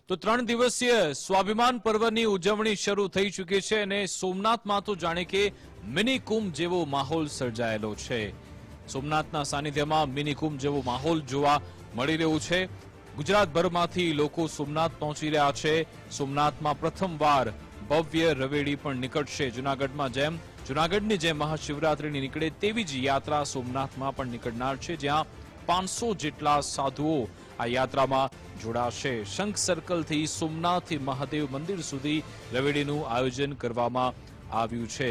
તો 3 દિવસીય સ્વાભિમાન પર્વની ઉજવણી શરૂ થઈ ચૂકી છે અને સોમનાથમાં તો જાણે કે મિની કુંભ જેવો માહોલ સર્જાયેલો છે। સોમનાથના સાનિધ્યમાં મિની કુંભ જેવો માહોલ જોવા મળી રહ્યો છે। ગુજરાતભરમાંથી લોકો સોમનાથ પહોંચી રહ્યા છે। સોમનાથમાં પ્રથમવાર ભવ્ય રવેડી પણ નીકળશે। જૂનાગઢની જેમ મહાશિવરાત્રીની નીકળે તેવી જ યાત્રા સોમનાથમાં પણ નીકળનાર છે, જ્યાં 500 જેટલા સાધુઓ આ યાત્રામાં જોડાશે। શંખ સર્કલથી સોમનાથથી મહાદેવ મંદિર સુધી રવેડીનું આયોજન કરવામાં આવ્યું છે।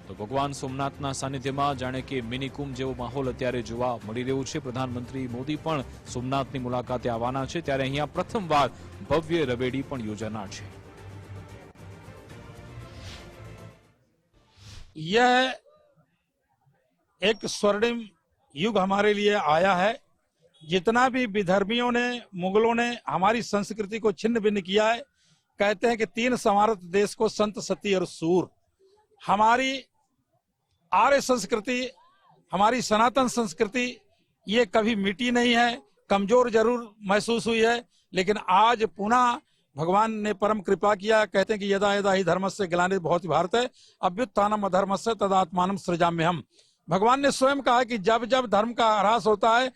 તો ભગવાન સોમનાથના સાનિધ્યમાં જાણે કે મિની કુંભ જેવો માહોલ અત્યારે જોવા મળી રહ્યો છે। પ્રધાનમંત્રી મોદી પણ સોમનાથની મુલાકાતે આવવાના છે, ત્યારે અહીંયા પ્રથમવાર ભવ્ય રવેડી પણ યોજાનાર છે। यह एक स्वर्णिम युग हमारे लिए आया है। जितना भी विधर्मियों ने, मुगलों ने हमारी संस्कृति को छिन्न भिन्न किया है। कहते हैं कि 3 समारत देश को संत, सती और सूर। हमारी आर्य संस्कृति, हमारी सनातन संस्कृति ये कभी मिटी नहीं है, कमजोर जरूर महसूस हुई है, लेकिन आज पुनः भगवान ने परम कृपा किया। कहते हैं कि यदा यदा ही धर्मस्य ग्लानिर्भवति भवति भारत अभ्युत्थानम अधर्मस्य तदात्मानं सृजाम्यहम्। भगवान ने स्वयं कहा कि जब जब धर्म का ह्रास होता है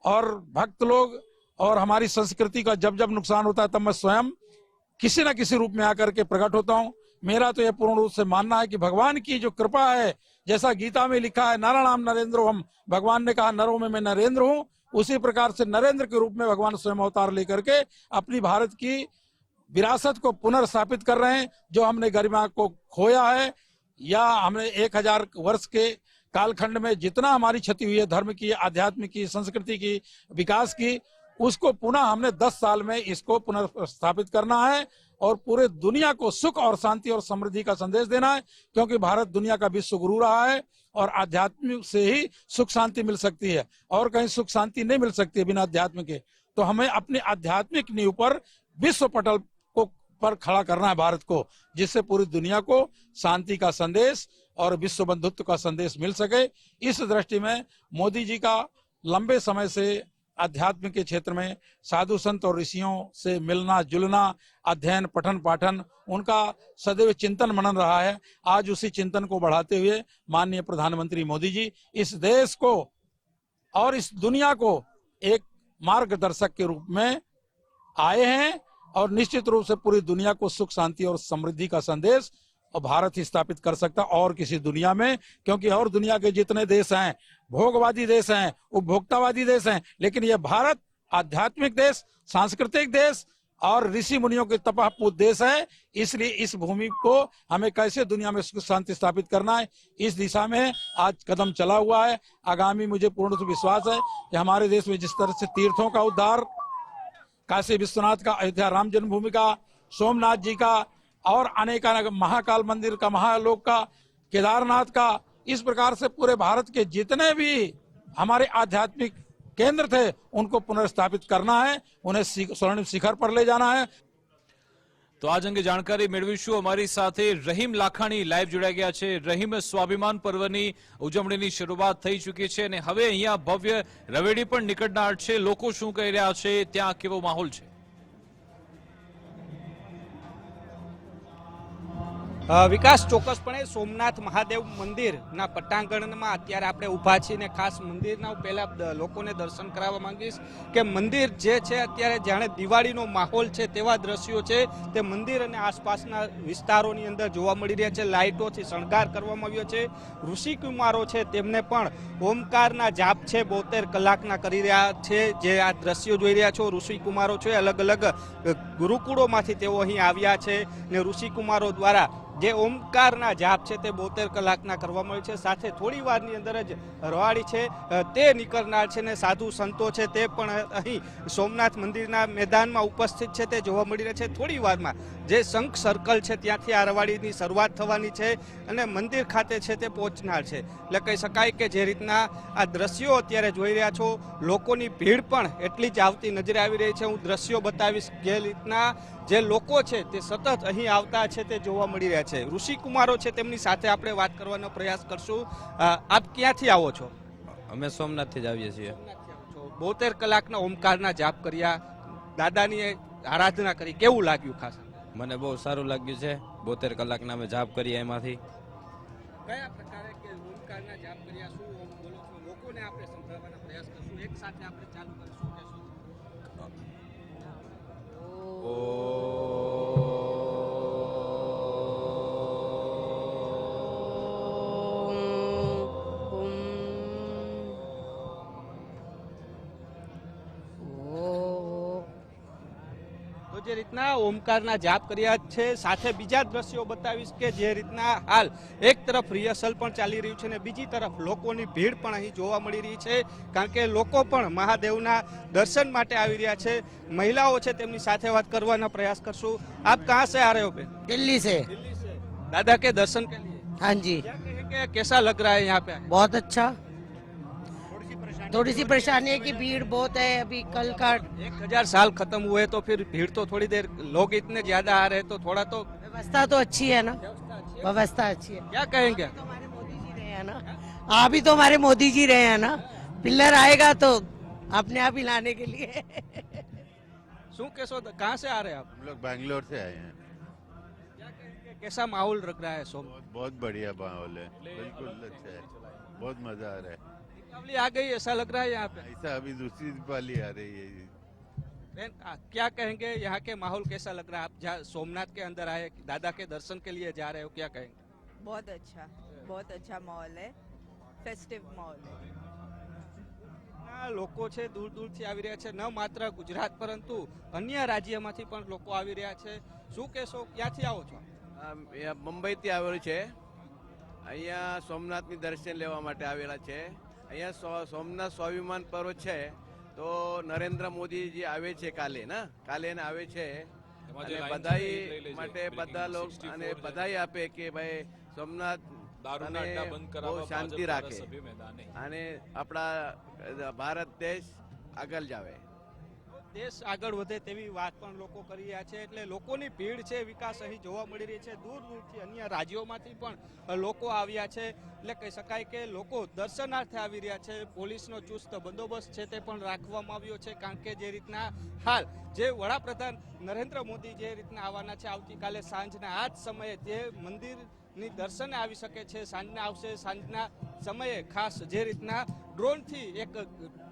और भक्त लोग और हमारी संस्कृति का जब जब नुकसान होता है, तब मैं स्वयं किसी न किसी रूप में आकर के प्रकट होता हूँ। मेरा तो यह पूर्ण रूप से मानना है कि भगवान की जो कृपा है, जैसा गीता में लिखा है नाराणाम नरेंद्रो हम, भगवान ने कहा नरों में मैं नरेंद्र हूँ, उसी प्रकार से नरेंद्र के रूप में भगवान स्वयं अवतार लेकर के अपनी भारत की विरासत को पुनर्स्थापित कर रहे हैं। जो हमने गरिमा को खोया है, या हमने 1000 वर्ष के कालखंड में जितना हमारी क्षति हुई है धर्म की, आध्यात्म की, संस्कृति की, विकास की, उसको पुनः हमने 10 साल में इसको पुनर्स्थापित करना है और पूरे दुनिया को सुख और शांति और समृद्धि का संदेश देना है। क्योंकि भारत दुनिया का विश्व गुरु रहा है और आध्यात्म से ही सुख शांति मिल सकती है, और कहीं सुख शांति नहीं मिल सकती है बिना अध्यात्म के। तो हमें अपनी आध्यात्मिक नींव पर विश्व पटल को पर खड़ा करना है भारत को, जिससे पूरी दुनिया को शांति का संदेश और विश्व बंधुत्व का संदेश मिल सके। इस दृष्टि में मोदी जी का लंबे समय से अध्यात्म के क्षेत्र में साधु संत और ऋषियों से मिलना जुलना, अध्ययन पठन पाठन, उनका सदैव चिंतन मनन रहा है। आज उसी चिंतन को बढ़ाते हुए माननीय प्रधानमंत्री मोदी जी इस देश को और इस दुनिया को एक मार्गदर्शक के रूप में आए हैं, और निश्चित रूप से पूरी दुनिया को सुख शांति और समृद्धि का संदेश और भारत ही स्थापित कर सकता और किसी दुनिया में। क्योंकि और दुनिया के जितने देश हैं भोगवादी देश हैं, उपभोक्तावादी देश हैं, लेकिन यह भारत आध्यात्मिक देश, सांस्कृतिक देश और ऋषि मुनियों के तपःपूत देश है। इसलिए इस भूमि को हमें कैसे दुनिया में सुख शांति स्थापित करना है, इस दिशा में आज कदम चला हुआ है। आगामी मुझे पूर्ण से विश्वास है कि हमारे देश में जिस तरह से तीर्थों का उद्धार, काशी विश्वनाथ का, अयोध्या राम जन्मभूमि का, सोमनाथ जी का और अनेक महाकाल मंदिर का, महालोक का, केदारनाथ का, इस प्रकार से पूरे भारत के जितने भी हमारे आध्यात्मिक केंद्र थे उनको पुनर्स्थापित करना है, उन्हें स्वर्णिम शिखर पर ले जाना है। तो आज अंगे जानकारी मेळवीशुं। अमारी साथे रहीम लाखाणी लाइव जोड़ाई गया छे। रहीम, स्वाभिमान पर्वनी उजवણીની શરૂઆત થઈ ચૂકી છે અને હવે અહીંયા ભવ્ય રવેડી પણ નીકળનાર છે। લોકો શું કહી રહ્યા છે, ત્યાં કેવો માહોલ છે? વિકાસ, ચોક્કસપણે સોમનાથ મહાદેવ મંદિરના પટાંગણમાં અત્યારે આપણે ઊભા છીએ ને ખાસ મંદિરના પહેલા લોકોને દર્શન કરાવવા માંગીશ કે મંદિર જે છે અત્યારે જાણે દિવાળીનો માહોલ છે તેવા દ્રશ્યો છે તે મંદિર અને આસપાસના વિસ્તારોની અંદર જોવા મળી રહ્યા છે। લાઇટોથી શણગાર કરવામાં આવ્યો છે। ઋષિકુમારો છે તેમને પણ ઓમકારના જાપ છે 72 કલાકના કરી રહ્યા છે। જે આ દ્રશ્યો જોઈ રહ્યા છો, ઋષિકુમારો છે અલગ અલગ ગુરુકુળોમાંથી તેઓ અહીં આવ્યા છે ને ઋષિકુમારો દ્વારા જે ઓમકારના જાપ છે તે 72 કલાકના કરવામાં આવે છે। સાથે થોડી વારની અંદર જ રવાડી છે તે નીકળનાર છે ને સાધુ સંતો છે તે પણ અહીં સોમનાથ મંદિરના મેદાનમાં ઉપસ્થિત છે તે જોવા મળી રહ્યા છે। થોડી વારમાં જે શંખ સર્કલ છે ત્યાંથી આ રવાડીની શરૂઆત થવાની છે અને મંદિર ખાતે છે તે પહોંચનાર છે। એટલે કહી શકાય કે જે રીતના આ દ્રશ્યો અત્યારે જોઈ રહ્યા છો, લોકોની ભીડ પણ એટલી જ આવતી નજરે આવી રહી છે। હું દ્રશ્યો બતાવીશ જે રીતના જે લોકો છે તે સતત અહીં આવતા છે તે જોવા મળી રહ્યા છે। ઋષિકુમારો છે તેમની સાથે આપણે વાત કરવાનો પ્રયાસ કરશું। આપ ક્યાંથી આવો છો? અમે સોમનાથથી જ આવીએ છીએ। 72 કલાકના ઓમકારના જાપ કર્યા, દાદાની આરાધના કરી, કેવું લાગ્યું ખાસ? મને બહુ સારું લાગ્યું છે. 72 કલાકના અમે જાપ કરીએ એમાંથી. કયા પ્રકારે કે ઓમકારના જાપ કર્યા, શું બોલો છો? લોકોને આપણે સંભળાવવાનો પ્રયાસ કરશું, એક સાથે આપણે ચાલુ કરીશું, કહેશું. તો જે રીતના ઓમકારના જાપ કર્યા છે, સાથે બીજા દ્રશ્યો બતાવીશ કે જે રીતના હાલ એક તરફ રિહર્સલ પણ ચાલી રહ્યું છે ને બીજી તરફ લોકોની ભીડ પણ અહીં જોવા મળી રહી છે, કારણ કે લોકો પણ મહાદેવના દર્શન માટે આવી રહ્યા છે. મહિલાઓ છે, તેમની સાથે વાત કરવાનો પ્રયાસ કરશું. આપ કહાં સે આ રહે હો બેન? दिल्ली से। दिल्ली से। दादा के दर्शन के लिए हाँ जी, क्या कहेंगे, कैसा लग रहा है यहाँ पे? बहुत अच्छा। थोड़ी सी परेशानी है कि भीड़ बहुत है अभी कल का। 1000 साल खत्म हुए तो फिर भीड़ तो थोड़ी देर, लोग इतने ज्यादा आ रहे तो थोड़ा तो व्यवस्था तो अच्छी है ना, व्यवस्था अच्छी है। क्या कहेंगे? तो हमारे मोदी जी रहे हैं ना, अभी तो हमारे मोदी जी रहे हैं ना, पिलर आएगा तो अपने आप हिलाने के लिए। शू कैसो, कहाँ से आ रहे हैं आप? हम लोग बैंगलोर से आए हैं। क्या कहेंगे, कैसा माहौल लग रहा है? सोम बहुत बढ़िया माहौल है, बिल्कुल अच्छा है, बहुत मजा आ रहा है। दीपावली आ गई ऐसा लग रहा है यहाँ पे। ऐसा अभी दूसरी दीपावली आ रही है। बहन, क्या कहेंगे, यहाँ के माहौल कैसा लग रहा है? आप जहाँ सोमनाथ के अंदर आए, दादा के दर्शन के लिए जा रहे हो, क्या कहेंगे? बहुत अच्छा माहौल है, फेस्टिव माहौल है। આ લોકો છે દૂર દૂરથી આવી રહ્યા છે, ન માત્ર ગુજરાત પરંતુ અન્ય રાજ્યમાંથી પણ લોકો આવી રહ્યા છે. શું કહેશો, ક્યાંથી આવો છો? મુંબઈથી આવેલું છે. અહીંયા સોમનાથની દર્શન લેવા માટે આવેલા છે. અહીંયા સોમનાથ સ્વાભિમાન પર્વ છે તો નરેન્દ્ર મોદીજી આવે છે કાલે ને આવે છે અને બધાઈ માટે બધા લોકો અને બધાઈ આપે કે ભાઈ સોમનાથ બહુ શાંતિ રાખે અને આપણા ભારત દેશ આગળ જાવે, દેશ આગળ વધે તેવી વાત પણ લોકો કરી રહ્યા છે. એટલે લોકોની ભીડ છે, વિકાસ અહીં જોવા મળી રહી છે. દૂર દૂરથી અન્ય રાજ્યોમાંથી પણ લોકો આવ્યા છે. એટલે કહી શકાય કે લોકો દર્શનાર્થે આવી રહ્યા છે. પોલીસનો ચુસ્ત બંદોબસ્ત છે તે પણ રાખવામાં આવ્યો છે, કારણ કે જે રીતના હાલ જે વડાપ્રધાન નરેન્દ્ર મોદી જે રીતના આવવાના છે, આવતીકાલે સાંજના આ જ સમયે તે મંદિરની દર્શને આવી શકે છે. સાંજના આવશે, સાંજના સમયે ખાસ જે રીતના ડ્રોનથી એક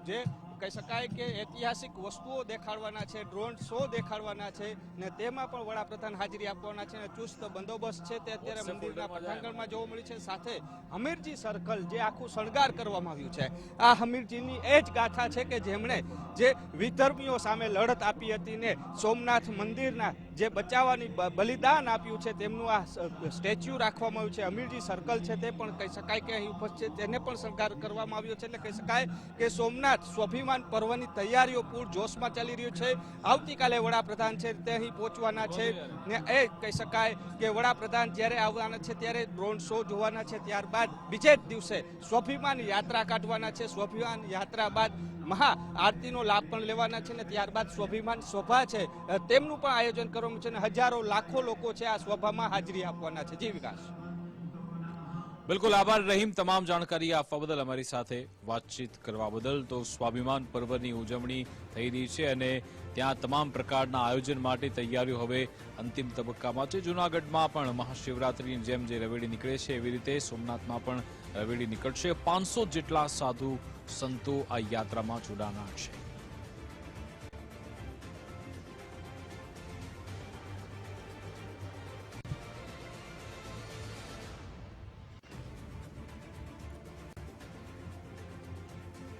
જે કહી શકાય કે ઐતિહાસિક વસ્તુઓ દેખાડવાના છે, ડ્રોન શો દેખાડવાના છે ને તેમાં પણ વડાપ્રધાન હાજરી આપવાના છે. ચુસ્ત બંદોબસ્ત છે તે અત્યારે મંદિરના પટાંગણમાં જોવા મળી છે. સાથે હમીરજી સર્કલ જે આખું શણગાર કરવામાં આવ્યું છે, આ હમીરજીની એ જ ગાથા છે કે જેમણે જે વિધર્મીઓ સામે લડત આપી હતી ને સોમનાથ મંદિરના જે બચાવવાની બલિદાન આપ્યું છે, તેમનું આ સ્ટેચ્યુ રાખવામાં આવ્યું છે. હમીરજી સર્કલ છે તે પણ કહી શકાય કે અહીં ઉપસ્થિત તેને પણ શણગાર કરવામાં આવ્યો છે. એટલે કહી શકાય કે સોમનાથ સ્વાભિમાન પર્વની તૈયારીઓ પૂર જોશમાં ચાલી રહ્યું છે. આવતીકાલે વડાપ્રધાન છે તે અહીં પહોંચવાના છે ને એ કહી શકાય કે વડાપ્રધાન જ્યારે આવવાના છે ત્યારે ડ્રોન શો જોવાના છે. ત્યારબાદ બીજે જ દિવસે સ્વાભિમાન યાત્રા કાઢવાના છે. સ્વાભિમાન યાત્રા બાદ મહા આરતીનો લાભ પણ લેવાના છે ને ત્યારબાદ સ્વાભિમાન સભા છે તેમનું પણ આયોજન કરવામાં છે અને હજારો લાખો લોકો છે આ સભામાં હાજરી આપવાના છે. જી વિકાસ. બિલકુલ આભાર રહીમ, તમામ જાણકારી આપવા બદલ, અમારી સાથે વાતચીત કરવા બદલ. તો સ્વાભિમાન પર્વની ઉજવણી થઈ રહી છે અને ત્યાં તમામ પ્રકારના આયોજન માટે તૈયારીઓ હવે અંતિમ તબક્કામાં છે. જૂનાગઢમાં પણ મહાશિવરાત્રીની જેમ જે રવેડી નીકળે છે એવી રીતે સોમનાથમાં પણ રવેડી નીકળશે. 500 જેટલા સાધુ સંતો આ યાત્રામાં જોડાનાર છે.